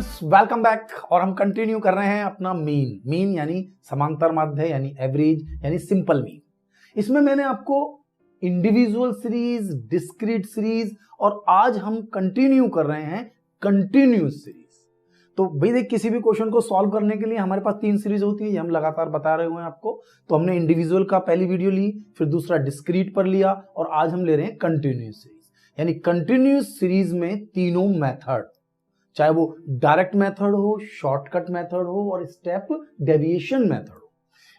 Students, welcome back. और हम continue कर रहे हैं अपना मीन यानी समांतर माध्य यानी एवरेज यानी सिंपल मीन। इसमें मैंने आपको इंडिविजुअल सीरीज, डिस्क्रीट सीरीज और आज हम कंटिन्यू कर रहे हैं कंटिन्यूस सीरीज। तो भाई देख, किसी भी क्वेश्चन को सॉल्व करने के लिए हमारे पास 3 सीरीज होती है, ये हम लगातार बता रहे हुए हैं आपको। तो हमने इंडिविजुअल का पहली वीडियो ली, फिर दूसरा डिस्क्रीट पर लिया और आज हम ले रहे हैं कंटिन्यूस सीरीज। यानी कंटिन्यूस सीरीज में तीनों मेथड, चाहे वो डायरेक्ट मेथड हो, शॉर्टकट मेथड हो और स्टेप डेविएशन मेथड हो।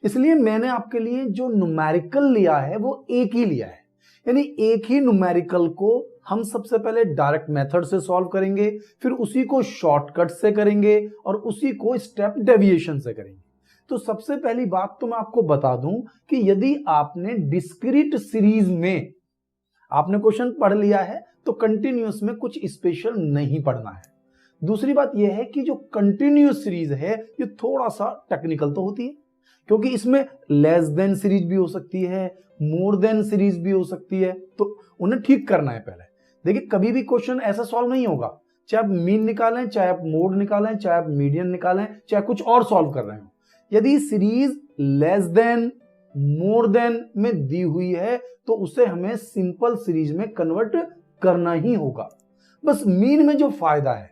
इसलिए मैंने आपके लिए जो न्यूमेरिकल लिया है वो एक ही लिया है। यानी एक ही न्यूमेरिकल को हम सबसे पहले डायरेक्ट मेथड से सॉल्व करेंगे, फिर उसी को शॉर्टकट से करेंगे और उसी को स्टेप डेविएशन से करेंगे। तो सबसे पहली बात तो मैं आपको बता दूं कि यदि आपने डिस्क्रीट सीरीज में आपने क्वेश्चन पढ़ लिया है तो कंटिन्यूस में कुछ स्पेशल नहीं पढ़ना है। दूसरी बात यह है कि जो कंटिन्यूस सीरीज है ये थोड़ा सा टेक्निकल तो होती है, क्योंकि इसमें लेस देन सीरीज भी हो सकती है, मोर देन सीरीज भी हो सकती है, तो उन्हें ठीक करना है पहले। देखिए, कभी भी क्वेश्चन ऐसा सॉल्व नहीं होगा, चाहे आप मीन निकालें, चाहे आप मोड निकालें, चाहे आप मीडियन निकालें, चाहे कुछ और सॉल्व कर रहे हो, यदि series less than more than में दी हुई है तो उसे हमें सिंपल सीरीज में कन्वर्ट करना ही होगा। बस मीन में जो फायदा है,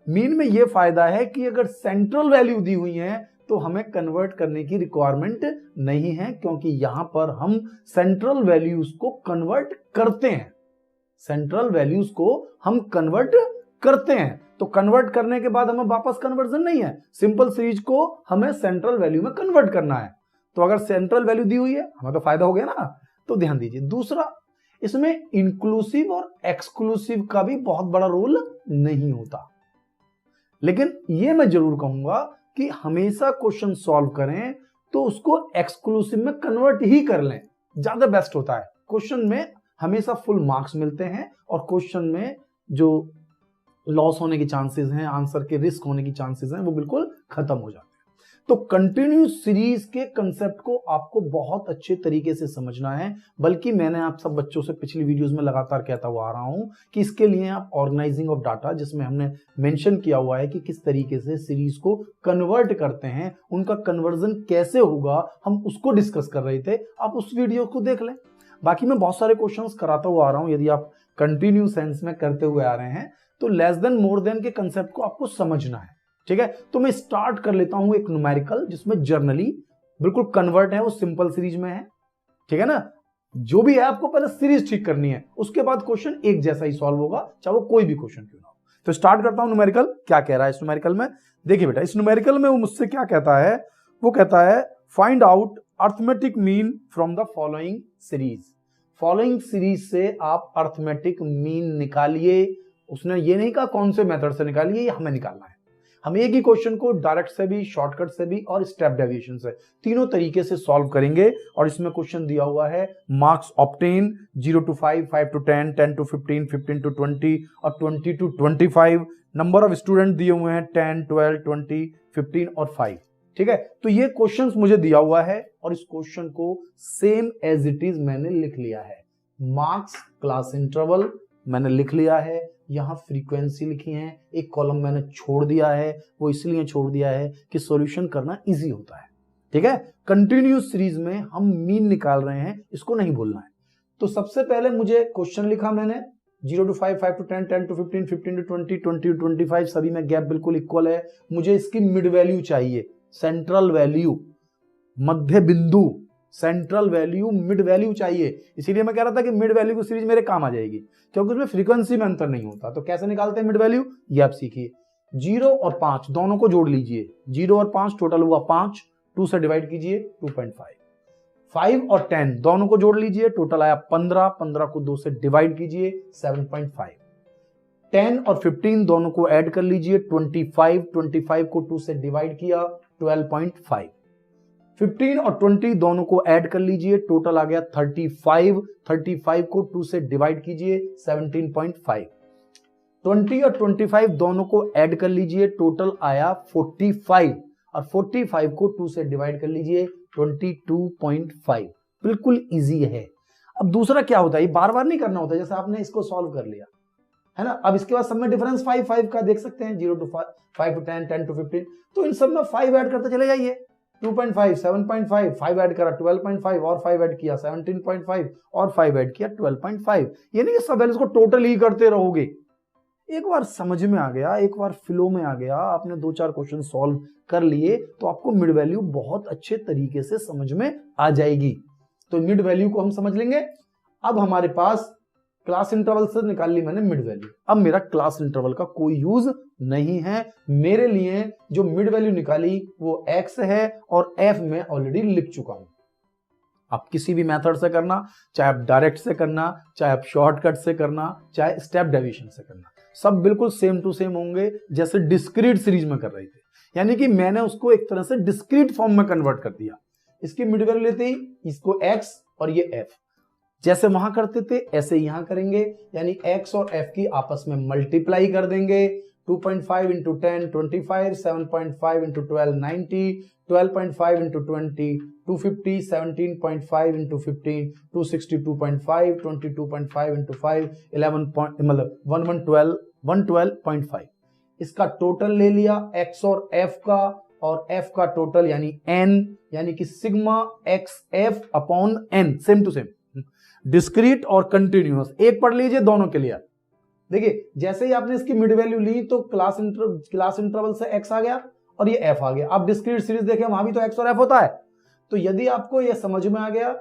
मीन में यह फायदा है कि अगर सेंट्रल वैल्यू दी हुई है तो हमें कन्वर्ट करने की रिक्वायरमेंट नहीं है, क्योंकि यहां पर हम सेंट्रल वैल्यूज को कन्वर्ट करते हैं। सेंट्रल वैल्यूज को हम कन्वर्ट करते हैं, तो कन्वर्ट करने के बाद हमें वापस कन्वर्जन नहीं है, सिंपल सीरीज को हमें सेंट्रल वैल्यू में कन्वर्ट करना है। तो अगर सेंट्रल वैल्यू दी हुई है हमें तो फायदा हो गया ना। तो ध्यान दीजिए, दूसरा, इसमें इंक्लूसिव और एक्सक्लूसिव का भी बहुत बड़ा रोल नहीं होता, लेकिन यह मैं जरूर कहूंगा कि हमेशा क्वेश्चन सॉल्व करें तो उसको एक्सक्लूसिव में कन्वर्ट ही कर लें, ज्यादा बेस्ट होता है। क्वेश्चन में हमेशा फुल मार्क्स मिलते हैं और क्वेश्चन में जो लॉस होने की चांसेस हैं, आंसर के रिस्क होने की चांसेस हैं, वो बिल्कुल खत्म हो जाते हैं। तो कंटिन्यूस सीरीज के कंसेप्ट को आपको बहुत अच्छे तरीके से समझना है, बल्कि मैंने आप सब बच्चों से पिछली वीडियोस में लगातार कहता हुआ आ रहा हूं कि इसके लिए आप ऑर्गेनाइजिंग ऑफ डाटा, जिसमें हमने मेंशन किया हुआ है कि किस तरीके से सीरीज को कन्वर्ट करते हैं, उनका कन्वर्जन कैसे होगा, हम उसको डिस्कस कर रहे थे। आप उस वीडियो को देख लें। बाकी मैं बहुत सारे क्वेश्चंस कराता हुआ आ रहा हूं, यदि आप कंटिन्यू सेंस में करते हुए आ रहे हैं तो लेस देन मोर देन के कंसेप्ट को आपको समझना है, ठीक है। तो मैं स्टार्ट कर लेता हूं एक न्यूमेरिकल जिसमें जर्नली बिल्कुल कन्वर्ट है, वो सिंपल सीरीज में है, ठीक है ना। जो भी है आपको पहले सीरीज ठीक करनी है, उसके बाद क्वेश्चन एक जैसा ही सॉल्व होगा, चाहे वो कोई भी क्वेश्चन क्यों ना हो। तो स्टार्ट करता हूं न्यूमेरिकल। क्या कह रहा है इस न्यूमेरिकल में? देखिए बेटा, इस न्यूमेरिकल में वो मुझसे क्या कहता है, वो कहता है find out arithmetic mean from the following series. Following series से आप अर्थमेटिक मीन निकालिए। उसने ये नहीं कहा कौन से मेथड से निकालिए, ये हमें निकालना है। हम एक ही क्वेश्चन को डायरेक्ट से भी, शॉर्टकट से भी और स्टेप डेविएशन से, तीनों तरीके से सॉल्व करेंगे। और इसमें क्वेश्चन दिया हुआ है marks obtain 0 to 5, 5 to 10, 10 to 15, 15 to 20 और 20 to 25। नंबर ऑफ स्टूडेंट दिए हुए हैं 10, 12, 20, 15 और 5, ठीक है। तो ये क्वेश्चन मुझे दिया हुआ है और इस क्वेश्चन को सेम एज इट इज मैंने लिख लिया है। मार्क्स, क्लास इंटरवल मैंने लिख लिया है, यहां फ्रीक्वेंसी लिखी है, एक कॉलम मैंने छोड़ दिया है, वो इसलिए छोड़ दिया है कि सॉल्यूशन करना इजी होता है, ठीक है। कंटिन्यूस सीरीज में हम मीन निकाल रहे हैं, इसको नहीं भूलना है। तो सबसे पहले मुझे क्वेश्चन लिखा मैंने 0 to 5, 5 to 10, 10 to 15, 15 to 20, 20 to 25, सभी में गैप बिल्कुल इक्वल है। मुझे इसकी मिड वैल्यू चाहिए, सेंट्रल वैल्यू, मध्य बिंदु, सेंट्रल वैल्यू, मिड वैल्यू चाहिए। इसीलिए मैं कह रहा था कि मिड वैल्यू की सीरीज मेरे काम आ जाएगी, क्योंकि उसमें फ्रीक्वेंसी में अंतर नहीं होता। तो कैसे निकालते हैं मिड वैल्यू, ये आप सीखिए। 0 और 5 दोनों को जोड़ लीजिए, 0 और 5 टोटल हुआ 5, 2 से डिवाइड कीजिए 2.5। 5 और 10 दोनों को जोड़ लीजिए, टोटल आया 15, 15 को 2 से डिवाइड कीजिए 7.5। 10 और 15 दोनों को ऐड कर लीजिए 25, 25 को 2 से डिवाइड किया 12.5। 15 और 20 दोनों को ऐड कर लीजिए, टोटल आ गया 35, 35 को 2 से डिवाइड कीजिए 17.5। 20 और 25 दोनों को ऐड कर लीजिए, टोटल आया 45 और 45 को 2 से डिवाइड कर लीजिए 22.5। बिल्कुल इजी है। अब दूसरा क्या होता है, ये बार बार नहीं करना होता, जैसे आपने इसको सॉल्व कर लिया, है ना। अब इसके बाद सब में डिफरेंस 5 का देख सकते हैं, 0 to 5 to 10, 10 to 15, तो इन सब में 5 ऐड करते चले जाइए। 2.5, 7.5, 5 ऐड करा 12.5, और 5 ऐड किया 17.5, और 5 ऐड किया 12.5। ये नहीं कि सब वैल्यूज को टोटल ही करते रहोगे। एक बार समझ में आ गया, एक बार फ्लो में आ गया, आपने 2-4 क्वेश्चन सॉल्व कर लिए, तो आपको मिड वैल्यू बहुत अच्छे तरीके से समझ में आ जाएगी। तो मिड वैल्यू को हम समझ लेंगे। अब हमारे पास क्लास इंटरवल से निकाल ली मैंने मिड वैल्यू। अब मेरा क्लास इंटरवल का कोई यूज नहीं है। मेरे लिए जो मिड वैल्यू निकाली वो x है, और f में ऑलरेडी लिख चुका हूं। आप किसी भी मेथड से करना, चाहे आप डायरेक्ट से करना, चाहे आप शॉर्टकट से करना, चाहे स्टेप डेविएशन से करना, सब बिल्कुल सेम टू सेम होंगे जैसे डिस्क्रीट सीरीज में कर रहे थे। यानी कि मैंने उसको एक तरह से डिस्क्रीट फॉर्म में कन्वर्ट कर दिया। इसकी मिड वैल्यू लेते ही इसको x और ये f, जैसे वहां करते थे ऐसे यहां करेंगे, यानी x और f की आपस में मल्टीप्लाई कर देंगे। 2.5 into 10 25, 7.5 into 12 90, 12.5 into 20 250, 17.5 into 15 262.5, 22.5 into 5 11 मतलब 112.5। इसका टोटल ले लिया x और f का, और f का टोटल यानी n, यानी कि sigma x f upon n, same to same. Discrete और कंटिन्यूअस एक पढ़ लीजिए दोनों के लिए। देखिए जैसे ही आपने इसकी मिड वैल्यू ली तो क्लास इंटरवल से x आ गया और ये f आ गया। आप डिस्क्रीट सीरीज देखें वहां भी तो x और f होता है। तो यदि आपको ये समझ में आ गया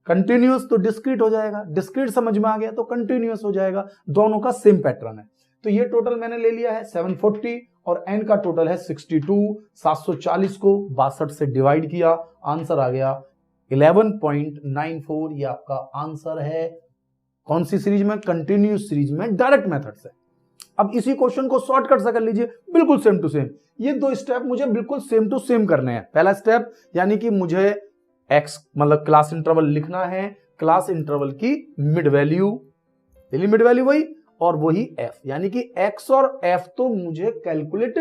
कंटिन्यूअस तो डिस्क्रीट हो जाएगा, डिस्क्रीट समझ में आ गया तो कंटिन्यूअस हो जाएगा। दोनों का सेम पैटर्न है। तो ये टोटल मैंने ले लिया है 740, और n का टोटल है 62। 740 को 62 से डिवाइड किया, आंसर आ गया 11.94। ये आपका आंसर है। कौन सी सीरीज में? कंटिन्यूअस सीरीज में, डायरेक्ट मेथड से। अब इसी क्वेश्चन को शॉर्टकट से कर लीजिए, बिल्कुल सेम टू सेम। ये दो स्टेप मुझे बिल्कुल सेम टू सेम करने हैं। पहला स्टेप यानी कि मुझे x मतलब क्लास इंटरवल लिखना है, क्लास इंटरवल की मिड वैल्यू, मिड वैल्यू वही और वही f, यानी कि x और f तो मुझे कैलकुलेट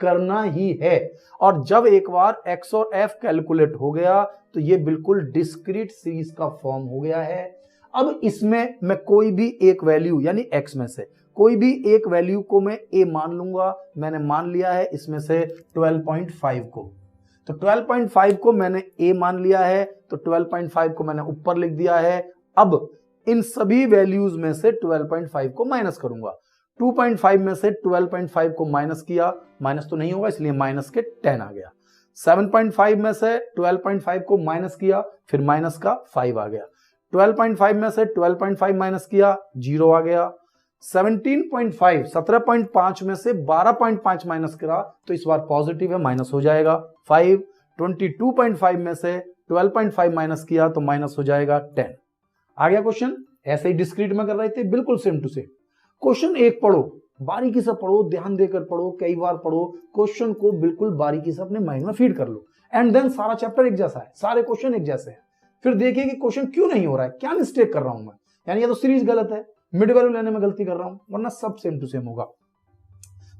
करना ही है। और जब एक बार x और f कैलकुलेट हो गया तो ये बिल्कुल डिस्क्रीट सीरीज का फॉर्म हो गया है। अब इसमें मैं कोई भी एक वैल्यू यानी x में से कोई भी एक वैल्यू को मैं a मान लूंगा। मैंने मान लिया है इसमें से 12.5 को, तो 12.5 को मैंने a मान लिया है, तो 12.5 को मैंने ऊपर लिख दिया है। अब इन सभी वैल्यूज में से 12.5 को माइनस करूंगा। 2.5 में से 12.5 को माइनस किया, माइनस तो नहीं होगा इसलिए माइनस के 10 आ गया। 7.5 में से 12.5 को माइनस किया, फिर माइनस का 5 आ गया। 12.5 में से 12.5 माइनस किया, 0 आ गया। 17.5 में से 12.5 माइनस करा तो इस बार पॉजिटिव है, माइनस हो जाएगा 5। 22.5 में से 12.5 माइनस किया तो माइनस हो जाएगा 10। आ गया क्वेश्चन। ऐसे ही डिस्क्रीट में कर रहे थे, बिल्कुल सेम टू सेम। क्वेश्चन एक पढ़ो, बारीकी से पढ़ो, ध्यान देकर पढ़ो, कई बार पढ़ो, क्वेश्चन को बिल्कुल बारीकी से अपने माइंड में फीड कर लो। एंड देन सारा चैप्टर एक जैसा है, सारे क्वेश्चन एक जैसे हैं। फिर देखिए कि क्वेश्चन क्यों नहीं हो रहा है, क्या मिस्टेक कर रहा हूं मैं, यानी या तो सीरीज गलत है, मिड वैल्यू लेने में गलती कर रहा हूं, वरना सब सेम टू सेम होगा।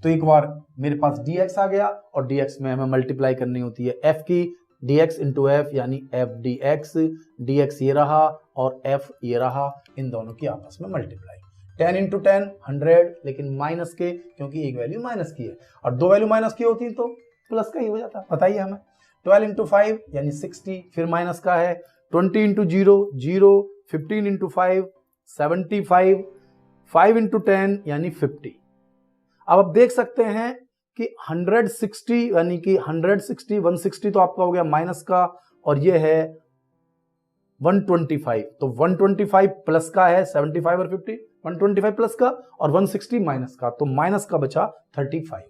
तो एक बार मेरे पास dx आ गया और dx में हमें मल्टीप्लाई करनी होती है f की, dx इंटू एफ यानी f dx, dx ये रहा और f ये रहा, इन दोनों की आपस में मल्टीप्लाई। 10 इंटू 10 100, लेकिन माइनस के, क्योंकि एक वैल्यू माइनस की है और दो वैल्यू माइनस की होती तो प्लस का ही हो जाता, बताइए हमें। 12 इंटू 5 यानी 60, फिर माइनस का है। 20 इंटू 0 0, 15 इंटू 5 75, 5 इंटू 10 यानी 50। अब आप देख सकते हैं कि 160 यानी कि 160 160 तो आपका हो गया माइनस का, और ये है 125, तो 125 प्लस का है 75 और 50, 125 प्लस का और 160 माइनस का, तो माइनस का बचा 35।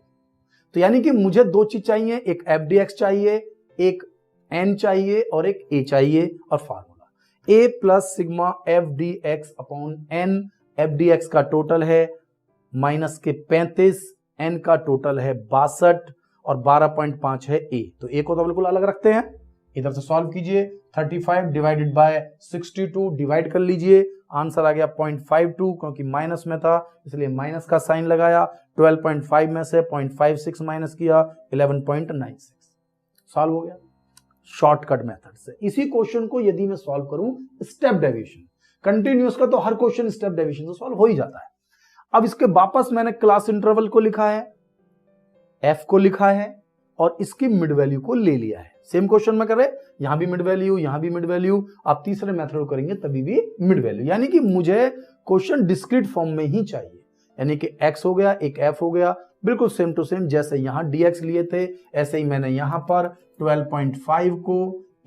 तो यानी कि मुझे दो चीज चाहिए, एक एफ डी एक्स चाहिए, एक एन चाहिए और एक ए चाहिए, और formula A plus sigma F D X upon N. F D X का टोटल है माइनस के 35, एन का टोटल है 62 और 12.5 है ए। तो ए को तो बिल्कुल अलग रखते हैं, इधर से सॉल्व कीजिए। 35 डिवाइडेड बाय 62 डिवाइड कर लीजिए, आंसर आ गया 0.52, क्योंकि माइनस में था इसलिए माइनस का साइन लगाया। 12.5 में से 0.56 माइनस किया, 11.96, सॉल्व हो गया शॉर्टकट मेथड से। इसी क्वेश्चन को यदि मैं सॉल्व करूं स्टेप डेविएशन, कंटिन्यूअस का तो हर क्वेश्चन स्टेप डेविएशन से सॉल्व हो ही जाता है। अब इसके वापस मैंने क्लास इंटरवल को लिखा है, एफ को लिखा है और इसकी मिड वैल्यू को ले लिया है। सेम क्वेश्चन में करें, यहां भी मिड वैल्यू, यहां भी मिड वैल्यू, आप तीसरे मेथड करेंगे तभी भी मिड वैल्यू, यानी कि मुझे क्वेश्चन डिस्क्रीट फॉर्म में ही चाहिए। यानी कि x हो गया, एक f हो गया, बिल्कुल सेम टू सेम जैसे यहां dx लिए थे ऐसे ही मैंने यहां पर 12.5 को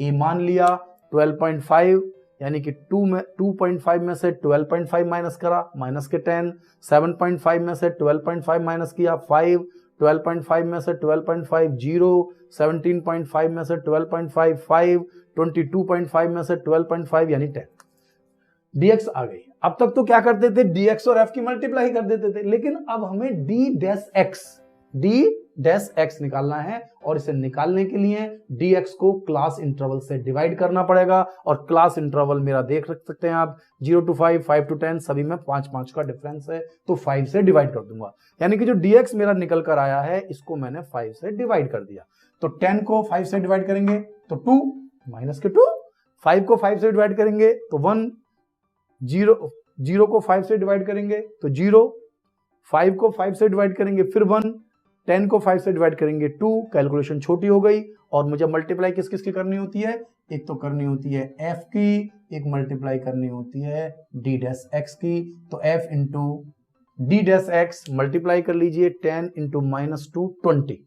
a मान लिया। 12.5 यानी कि 2.5 में से 12.5 माइनस करा, माइनस के 10, 7.5 में से 12.5 माइनस किया 5, 12.5 में से 12.5 0, 17.5 में से 12.5 5, 22.5 में से 12.5 यानी 10। dx आ गई। अब तक तो क्या करते थे, dx और f की मल्टीप्लाई कर देते थे, लेकिन अब हमें d डैश x निकालना है और इसे निकालने के लिए dx को क्लास इंटरवल से डिवाइड करना पड़ेगा। और क्लास इंटरवल मेरा देख सकते हैं आप 0 to 5, 5 to 10, सभी में 5 का डिफरेंस है, तो 5 से डिवाइड कर दूंगा। यानी कि जो dx मेरा निकल कर आया है इसको मैंने 5 से डिवाइड कर दिया। तो 10 को 5 से डिवाइड करेंगे तो 2 माइनस के 2, 5 को 5 से डिवाइड करेंगे तो 1, 0 को 5 से डिवाइड करेंगे तो 0, 5 को 5 से डिवाइड करेंगे फिर 1, 10 को 5 से डिवाइड करेंगे 2, कैलकुलेशन छोटी हो गई। और मुझे मल्टीप्लाई किस किस की करनी होती है, एक तो करनी होती है f की, एक मल्टीप्लाई करनी होती है d डैश x की। तो f into d dash x multiply कर लीजिए, 10 into minus 2 20,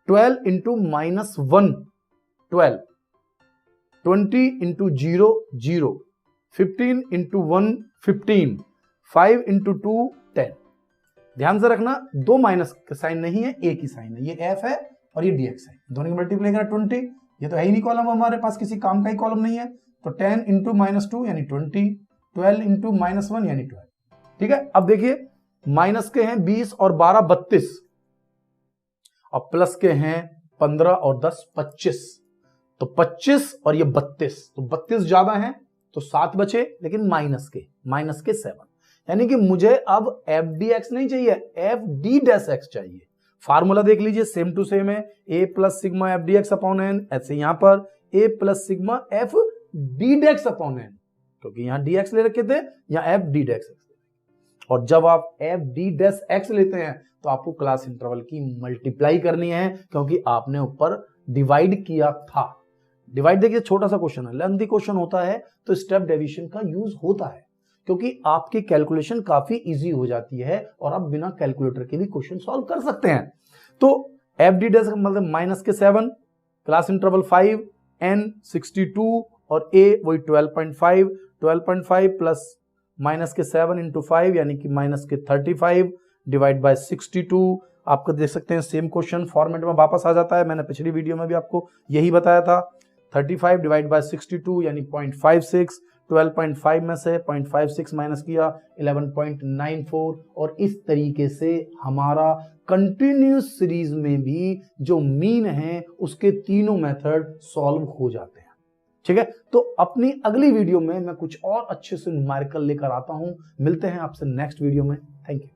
12 into minus 1 12, 20 into 0 0, 15 into 1 15, 5 into 2 10। ध्यान से रखना दो माइनस का साइन नहीं है, एक ही साइन है, ये f है और ये dx है, दोनों की मल्टीप्लाई करा 20, ये तो है ही नहीं कॉलम हमारे पास, किसी काम का ही कॉलम नहीं है। तो 10 इंटू माइनस 2 यानी 20, 12 इंटू माइनस 1 यानी 12। ठीक है, अब देखिए माइनस के हैं 20 और 12 32, और प्लस के हैं 15 और 10 25, तो 25 और ये 32, तो 32 ज्यादा है तो 7 बचे, लेकिन माइनस के 7, यानी कि मुझे अब एफ डी एक्स नहीं चाहिए, एफ डी डैश एक्स चाहिए। फार्मूला देख लीजिए सेम टू सेम है, A plus sigma F D X upon N, ऐसे यहां पर A plus sigma F D D X upon N, क्योंकि यहां डी एक्स ले रखे थे, यहां एफ डी डेक्स। और जब आप एफ डी डैश एक्स लेते हैं तो आपको क्लास इंटरवल की मल्टीप्लाई करनी है, क्योंकि आपने ऊपर डिवाइड किया था। डिवाइड देखिए छोटा सा क्वेश्चन है, लेंथी क्वेश्चन होता है तो स्टेप डेविएशन का यूज होता है, क्योंकि आपकी कैलकुलेशन काफी इजी हो जाती है और आप बिना कैलकुलेटर के भी क्वेश्चन सॉल्व कर सकते हैं। तो एफ डी डैश मतलब माइनस के 7, क्लास इंटरवल 5, एन 62 और ए वही 12.5 प्लस माइनस के 7 इंटू 5 यानी कि माइनस के 35 डिवाइड बाय 62। आपको देख सकते हैं सेम क्वेश्चन फॉर्मेट में वापस आ जाता है, मैंने पिछली वीडियो में भी आपको यही बताया था। 35 डिवाइड बाय 62 यानी 0.56, 12.5 में से 0.56 माइनस किया 11.94, और इस तरीके से हमारा कंटिन्यूस सीरीज में भी जो मीन है उसके तीनों मेथड सॉल्व हो जाते हैं। ठीक है, तो अपनी अगली वीडियो में मैं कुछ और अच्छे से न्यूमेरिकल लेकर आता हूं। मिलते हैं आपसे नेक्स्ट वीडियो में। Thank you.